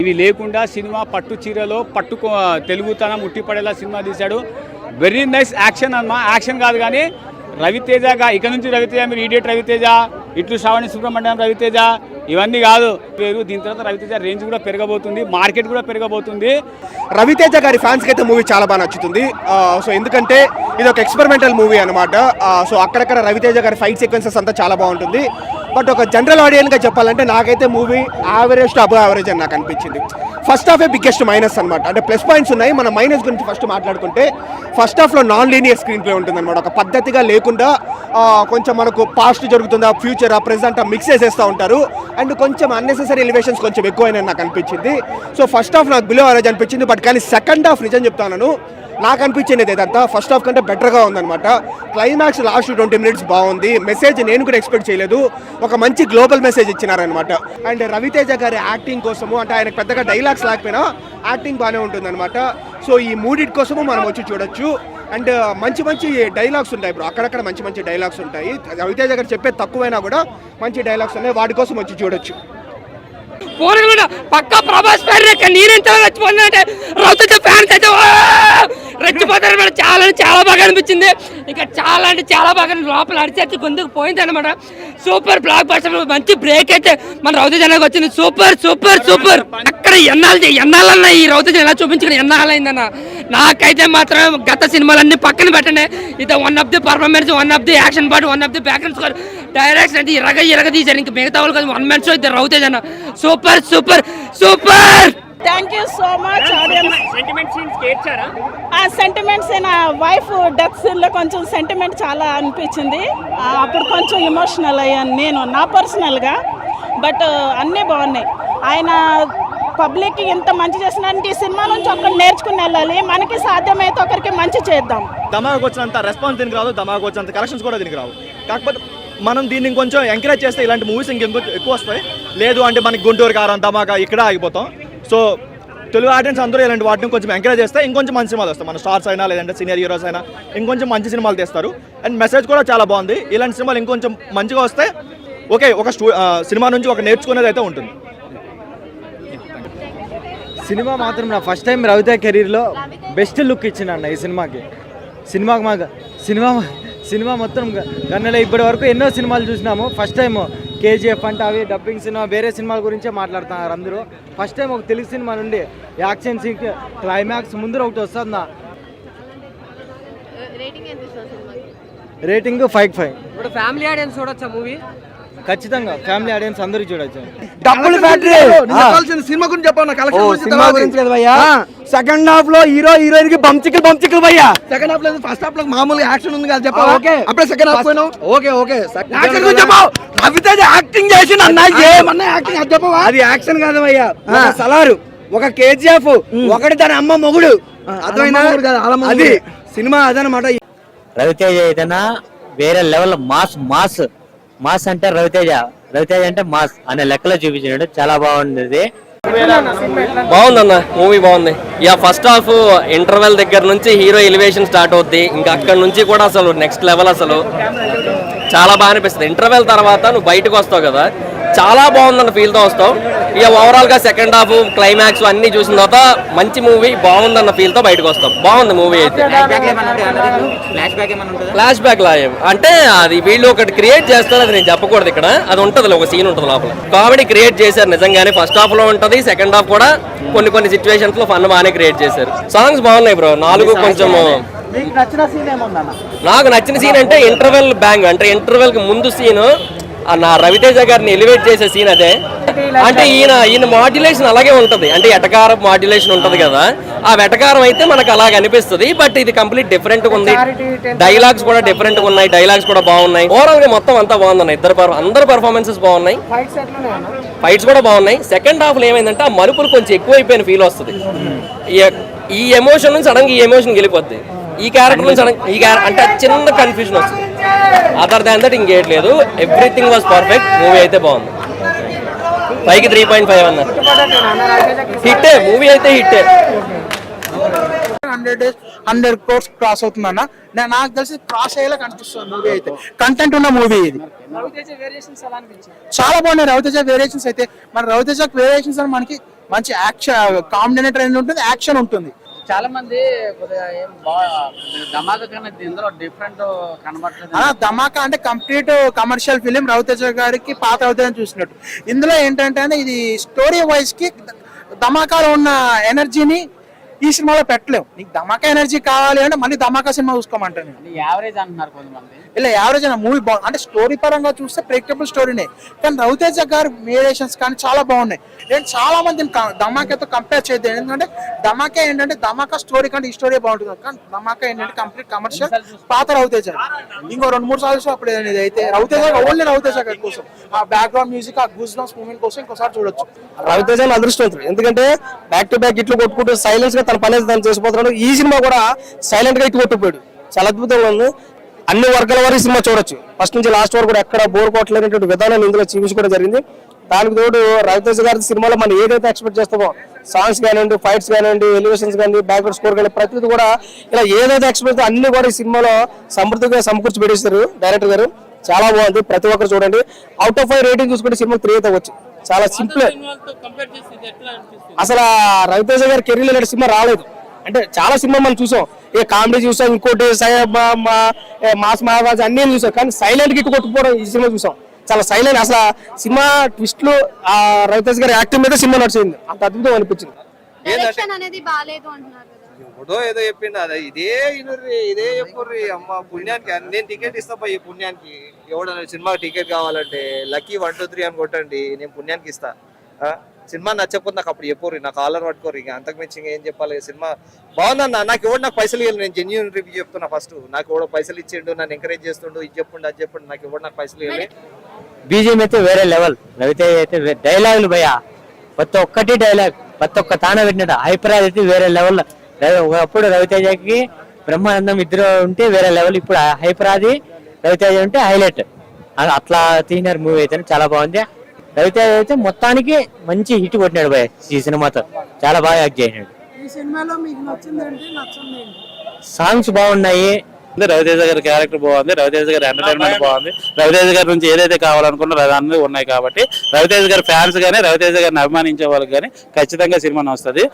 ఇవి లేకుండా సినిమా పట్టు చీరలో తెలుగుతనం ఉట్టిపడేలా సినిమా తీశాడు. వెరీ నైస్ యాక్షన్ అమ్మా. యాక్షన్ కాదు కానీ రవితేజగా ఇక నుంచి రవితేజ మీరు ఈడియట్ రవితేజ, ఇట్లు శ్రావణి సుబ్రహ్మణ్యం రవితేజ ఇవన్నీ కాదు పేరు. దీని తర్వాత రవితేజ రేంజ్ కూడా పెరగబోతుంది, మార్కెట్ కూడా పెరగబోతుంది. రవితేజ గారి ఫ్యాన్స్కి అయితే మూవీ చాలా బాగా నచ్చుతుంది. సో ఎందుకంటే ఇది ఒక ఎక్స్పెరిమెంటల్ మూవీ అనమాట. సో అక్కడక్కడ రవితేజ గారి ఫైట్ సీక్వెన్సెస్ అంతా చాలా బాగుంటుంది. బట్ ఒక జనరల్ ఆడియన్గా చెప్పాలంటే నాకైతే movie average to above average అని నాకు అనిపించింది. ఫస్ట్ హాఫే బిగ్గెస్ట్ మైనస్ అనమాట. అంటే ప్లస్ పాయింట్స్ ఉన్నాయి, మన మైనస్ గురించి ఫస్ట్ మాట్లాడుకుంటే ఫస్ట్ హాఫ్లో నాన్ లీనియర్ స్క్రీన్ ప్లే ఉంటుంది అనమాట. ఒక పద్ధతిగా లేకుండా కొంచెం మనకు పాస్ట్ జరుగుతుందా ఫ్యూచర్ ఆ ప్రెజెంట్ మిక్స్ చేసేస్తూ ఉంటారు. అండ్ కొంచెం అన్నెసెసరీ ఎలివేషన్స్ కొంచెం ఎక్కువైనా నాకు అనిపించింది. సో ఫస్ట్ హాఫ్ నాకు బిలో యావరేజ్ అనిపించింది. బట్ కానీ సెకండ్ హాఫ్ నిజం చెప్తాను నాకు అనిపించింది ఇదంతా ఫస్ట్ హాఫ్ కంటే బెటర్గా ఉందన్నమాట. క్లైమాక్స్ లాస్ట్ 20 minutes బాగుంది. మెసేజ్ నేను కూడా ఎక్స్పెక్ట్ చేయలేదు. ఒక మంచి గ్లోబల్ మెసేజ్ ఇచ్చినారనమాట. అండ్ రవితేజ గారి యాక్టింగ్ కోసము అంటే ఆయనకు పెద్దగా డైలాగ్స్ లేకపోయినా యాక్టింగ్ బాగానే ఉంటుందన్నమాట. సో ఈ మూడిటి కోసము మనం వచ్చి చూడొచ్చు. అండ్ మంచి మంచి డైలాగ్స్ ఉంటాయి బ్రో, అక్కడక్కడ మంచి మంచి డైలాగ్స్ ఉంటాయి. రవితేజ గారు చెప్పే తక్కువైనా కూడా మంచి డైలాగ్స్ ఉన్నాయి, వాటి కోసం వచ్చి చూడొచ్చు. పక్క ప్రభాస్ నేనెంత రెచ్చిపోతుందంటే రవితేజ ఫ్యాన్స్ అయితే రెచ్చిపోతారు మేడం. చాలా బాగా అనిపించింది. ఇక చాలా అంటే చాలా బాగా లోపల అడిచి గొంతుకు పోయింది అనమాట. సూపర్ బ్లాక్ బస్టర్, మంచి బ్రేక్ అయితే మన రవితేజ వచ్చింది. Super super super. అక్కడ ఎన్నాళ్ళన్నా ఈ రవితేజ ఎలా చూపించుకుని ఎన్నాళ్ళైందన్న. నాకైతే మాత్రం గత సినిమాలన్నీ పక్కన పెట్టండి, ఇది one of the performance, one of the action part, one of the background score, direction అంటే ఇరగ తీశారు. ఇంకా మిగతా వాళ్ళు కదా వన్ మ్యాన్ షో ఇద్దరు రవితేజ అన్న. Super super super. Thank you so much. Sentiments నా వైఫ్ డెత్ సీన్ లో కొంచెం సెంటిమెంట్ చాలా అనిపించింది. అప్పుడు కొంచెం ఎమోషనల్ అయ్యాను నేను నా పర్సనల్గా. బట్ అన్నీ బాగున్నాయి. ఆయన పబ్లిక్కి ఎంత మంచి చేసినారంటే ఈ సినిమా నుంచి ఒకరు నేర్చుకుని వెళ్ళాలి. మనకి సాధ్యమైతే ఒకరికి మంచి చేద్దాం. ధమాకు వచ్చినంత రెస్పాన్స్ దీనికి రాదు, ధమాకు వచ్చినంత కలెక్షన్స్ కూడా దీనికి రావు. కాకపోతే మనం దీన్ని ఇంకొంచెం ఎంకరేజ్ చేస్తే ఇలాంటి మూవీస్ ఇంకెంకో ఎక్కువ వస్తాయి. లేదు అంటే మనకి గుంటూరు కారం ధమాకా ఇక్కడ ఆగిపోతాం. సో తెలుగు ఆడియన్స్ అందరూ ఇలాంటి వాటిని కొంచెం ఎంకరేజ్ చేస్తే ఇంకొంచెం మంచి సినిమాలు వస్తాయి. మన స్టార్స్ అయినా లేదంటే సీనియర్ హీరోస్ అయినా ఇంకొంచెం మంచి సినిమాలు తెస్తారు. అండ్ మెసేజ్ కూడా చాలా బాగుంది. ఇలాంటి సినిమాలు ఇంకొంచెం మంచిగా వస్తే ఓకే, ఒక సినిమా నుంచి ఒక నేర్చుకునేది అయితే ఉంటుంది. సినిమా మాత్రం నా ఫస్ట్ టైం రవితేజ కెరీర్లో బెస్ట్ లుక్ ఇచ్చిందన్న ఈ సినిమాకి. సినిమా మొత్తం గన్నెలో ఇప్పటి వరకు ఎన్నో సినిమాలు చూసినాము. ఫస్ట్ టైం కేజీఎఫ్ అంటే అవి డబ్బింగ్ సినిమా, వేరే సినిమాల గురించే మాట్లాడుతున్నారు అందరూ. ఫస్ట్ టైం ఒక తెలుగు సినిమా నుండి యాక్షన్ సీన్ క్లైమాక్స్ ముందర ఒకటి వస్తుందా. రేటింగ్ 5/5. ఇప్పుడు ఫ్యామిలీ ఆడియన్స్ చూడొచ్చా మూవీ? ఖచ్చితంగా ఫ్యామిలీ ఆడియన్స్ అందరూ చూడొచ్చు. డబ్బులు ఫ్యాక్టరీ సినిమా గురించి చెప్పాను. సినిమా గురించి కదా భయ్యా. సెకండ్ హాఫ్ లో హీరో హీరోయిన్ కి బంచికలు భయ్యా. సెకండ్ హాఫ్ లో ఫస్ట్ హాఫ్ లో మామూలుగా యాక్షన్ ఉంది కదా చెప్పా. ఓకే అప్పుడే సెకండ్ హాఫ్ పోయినావు. ఓకే యాక్షన్ గురించి చెప్పావు. రవితేజ యాక్టింగ్ చేసిన అన్న ఏమన్నా యాక్టింగ్ అది చెప్పవా? అది యాక్షన్ కాదు భయ్యా, సలారు ఒక కేజీఎఫ్ ఒకటి దాని అమ్మ మొగుడు అర్థమైనా అది సినిమా అదనమాట. రవితేజ ఏదైనా వేరే లెవెల్ మాస్ అంటే రవితేజ అంటే మాస్ అనే లెక్కలో చూపించినాడు. చాలా బాగుంది. బాగుందన్న మూవీ బాగుంది. ఇక ఫస్ట్ హాఫ్ ఇంటర్వెల్ దగ్గర నుంచి హీరో ఎలివేషన్ స్టార్ట్ అవుద్ది. ఇంకా అక్కడ నుంచి కూడా అసలు నెక్స్ట్ లెవెల్. అసలు చాలా బాగా అనిపిస్తుంది. ఇంటర్వెల్ తర్వాత నువ్వు బయటకు వస్తావు కదా, చాలా బాగుందన్న ఫీల్తో వస్తావు. ఇక ఓవరాల్గా సెకండ్ హాఫ్ క్లైమాక్స్ అన్నీ చూసిన తర్వాత మంచి మూవీ బాగుందన్న ఫీల్తో బయటకు వస్తాం. బాగుంది మూవీ అయితే. ఫ్లాష్ బ్యాక్ లా అంటే అది వీళ్ళు ఒకటి క్రియేట్ చేస్తారు, అది నేను చెప్పకూడదు ఇక్కడ. అది ఉంటుంది, ఒక సీన్ ఉంటుంది లోపల. కామెడీ క్రియేట్ చేశారు నిజంగానే. ఫస్ట్ హాఫ్ లో ఉంటుంది, సెకండ్ హాఫ్ కూడా కొన్ని సిచ్యువేషన్స్ లో ఫన్ బాగానే క్రియేట్ చేశారు. సాంగ్స్ బాగున్నాయి బ్రో. 4 కొంచెం నాకు నచ్చిన సీన్ అంటే ఇంటర్వెల్ బ్యాంగ్, అంటే ఇంటర్వెల్ కి ముందు సీన్ నా రవితేజ గారిని ఎలివేట్ చేసే సీన్ అదే. అంటే ఈయన మాడ్యులేషన్ అలాగే ఉంటది, అంటే ఎటకారం మాడ్యులేషన్ ఉంటది కదా, ఆ వెటకారం అయితే మనకు అలాగ అనిపిస్తుంది. బట్ ఇది కంప్లీట్ డిఫరెంట్ గా ఉంది. డైలాగ్స్ కూడా డిఫరెంట్ గా ఉన్నాయి, డైలాగ్స్ కూడా బాగున్నాయి. ఓవరాల్ గా మొత్తం అంతా బాగుంది. అందరు పర్ఫార్మెన్సెస్ బాగున్నాయి, ఫైట్స్ కూడా బాగున్నాయి. సెకండ్ హాఫ్ లో ఏమైందంటే ఆ మలుపులు కొంచెం ఎక్కువైపోయిన ఫీల్ వస్తుంది. ఈ ఎమోషన్ నుంచి సడన్ గా ఈ ఎమోషన్ వెళ్ళిపోద్ది. ఈ క్యారెక్టర్ నుంచి అంటే చిన్న కన్ఫ్యూజన్ వస్తుంది. అదర్ దాన్ దట్ ఇంకేట్లేదు. Everything was perfect. మూవీ అయితే బాగుంది. 5కి 3.5 అన్నారు. హిట్టే మూవీ అయితే హిట్టే. 100 crores క్రాస్ అవుతుందన్న. నాకు తెలిసి క్రాస్ అయ్యేలా కనిపిస్తుంది మూవీ అయితే. కంటెంట్ ఉన్న మూవీ ఇది. చాలా బాగున్నాయి రవితేజ వేరియేషన్స్ అయితే. మన రవితేజ వేరియేషన్స్ అని మనకి మంచి యాక్షన్ కాంబినేటర్ ఉంటుంది, యాక్షన్ ఉంటుంది. చాలా మంది కొద్దిగా ఏం ధమాకా కన్నా ఇందులో డిఫరెంట్ కనబడలేదు. ధమాకా అంటే కంప్లీట్ కమర్షియల్ ఫిలిం, రవితేజ గారికి పాత రవితేజ చూసినట్టు. ఇందులో ఏంటంటే ఇది స్టోరీ వైజ్ కి ధమాకాలో ఉన్న ఎనర్జీని ఈ సినిమాలో పెట్టలేము. నీకు ధమాకా ఎనర్జీ కావాలి అంటే మళ్ళీ ధమాకా సినిమా చూసుకోమంటాను. యావరేజ్ అంటున్నారు కొంతమంది. ఇలా యావరేజ్ అయిన మూవీ బాగుంది. అంటే స్టోరీ పరంగా చూస్తే ప్రెడిక్టబుల్ స్టోరీనే, కానీ రవితేజ గారు వేరియేషన్స్ కానీ చాలా బాగున్నాయి. నేను చాలా మందిని ధమాకాతో కంపేర్ చేయలేదు. ఎందుకంటే ధమాకా ఏంటంటే ధమాకా స్టోరీ కంటే ఈ స్టోరీ బాగుంటుంది, కానీ ధమాకా ఏంటంటే కంప్లీట్ కమర్షియల్ పాత రవితేజ. ఇంకో 2-3 సార్లు అప్పుడు ఇది అయితే రవితేజ ఓన్లీ రవితేజ గారి కోసం ఆ బ్యాక్గ్రౌండ్ మ్యూజిక్, ఆ గూస్ బంప్స్ మూమెంట్ కోసం ఇంకోసారి చూడొచ్చు. రవితేజ అదృష్టవంతుడు, ఎందుకంటే బ్యాక్ టు బ్యాక్ ఇట్లు కొట్టుకుంటూ సైలెన్స్ గా తన పని తను చేసిపోతున్నాడు. ఈ సినిమా కూడా సైలెంట్ గా ఇటు కొట్టుకుపోయాడు, చాలా అద్భుతంగా ఉంది. అన్ని వర్గాల వారు ఈ సినిమా చూడొచ్చు, ఫస్ట్ నుంచి లాస్ట్ వరకు కూడా ఎక్కడ బోర్ కొట్టలేనటువంటి విధానాన్ని ఇందులో చూపించుకోవడం జరిగింది. దానికి తోడు రవితేజ గారి సినిమాలో మనం ఏదైతే ఎక్స్పెక్ట్ చేస్తామో, సాంగ్స్ కానివ్వండి, ఫైట్స్ కానివ్వండి, ఎలివేషన్స్ కానీ, బ్యాక్గ్రౌండ్ స్కోర్ కానీ, ప్రతిదీ కూడా ఇలా ఏదైతే ఎక్స్పెక్ట్ అన్ని కూడా ఈ సినిమాలో సమృద్ధిగా సమకూర్చి పెట్టేస్తారు డైరెక్టర్ గారు. చాలా బాగుంది, ప్రతి ఒక్కరు చూడండి. అవుట్ ఆఫ్ 5 రేటింగ్ చూసుకుంటే సినిమా 3 అవ్వచ్చు. చాలా సింపుల్. అసలు రవితేజ గారి కెరీర్ లో సినిమా రాలేదు. అంటే చాలా సినిమా మనం చూసాం, ఏ కామెడీ చూసాం, ఇంకోటి మాస్ మహారాజ్ అన్ని చూసాం, కానీ సైలెంట్ కి ఇటు కొట్టుకుపోవడం ఈ సినిమా చూసాం. చాలా సైలెంట్, అసలు సినిమా ట్విస్ట్లు ఆ రవితేజ గారి యాక్టింగ్ మీద సినిమా నడిచింది, అంత అద్భుతం అనిపించింది. ఎవడో ఏదో చెప్పిండు, అదే ఇదే చెప్పుర్రి అమ్మ పుణ్యానికి. నేను టికెట్ ఇస్తా ఈ పుణ్యానికి. ఎవడన్నా సినిమా టికెట్ కావాలంటే లక్కీ 1 2 3 అని కొట్టండి, నేను పుణ్యానికి ఇస్తా. సినిమా నచ్చకపోతే నాకు అప్పుడు చెప్పుర్రి, నాకు కాలర్ పట్టుకోరు. ఇక అంతకు మించి ఏం చెప్పాలి. సినిమా బాగుందన్న, నాకు ఎవడు నాకు పైసలు ఇవ్వాలి. నేను జెన్యూన్ రివ్యూ చెప్తున్నా. ఫస్ట్ నాకు ఎవడో పైసలు ఇచ్చిండు, నన్ను ఎంకరేజ్ చేస్తుండు, ఇది చెప్పుండు అది చెప్పండి, నాకు ఎవడు నాకు పైసలు ఇవ్వాలి. బీజిఎం అయితే వేరే లెవెల్, రవితేజ అయితే డైలాగులు భయ ప్రతి ఒక్కటి డైలాగ్, ప్రతి ఒక్క తాన పెట్టినట్టు హైపరాజ్ అయితే వేరే లెవెల్. ఒకప్పుడు రవితేజకి బ్రహ్మానందం ఇద్దరు ఉంటే వేరే లెవెల్, ఇప్పుడు హైపరాది రవితేజ ఉంటే హైలైట్. అట్లా తీసినారు మూవీ అయితే, చాలా బాగుంది. రవితేజ అయితే మొత్తానికి మంచి హిట్ కొట్టినాడు భయ ఈ సినిమాతో, చాలా బాగా యాక్ట్ చేసినాడు. సాంగ్స్ బాగున్నాయి, రవితేజ గారి క్యారెక్టర్ బాగుంది, రవితేజ గారి ఎంటర్టైన్మెంట్ బాగుంది. రవితేజ గారి నుంచి ఏదైతే కావాలనుకున్నారో అన్నీ ఉన్నాయి కాబట్టి రవితేజ గారి ఫ్యాన్స్ కానీ, రవితేజ గారిని అభిమానించే వాళ్ళకి కానీ ఖచ్చితంగా సినిమా వస్తుంది.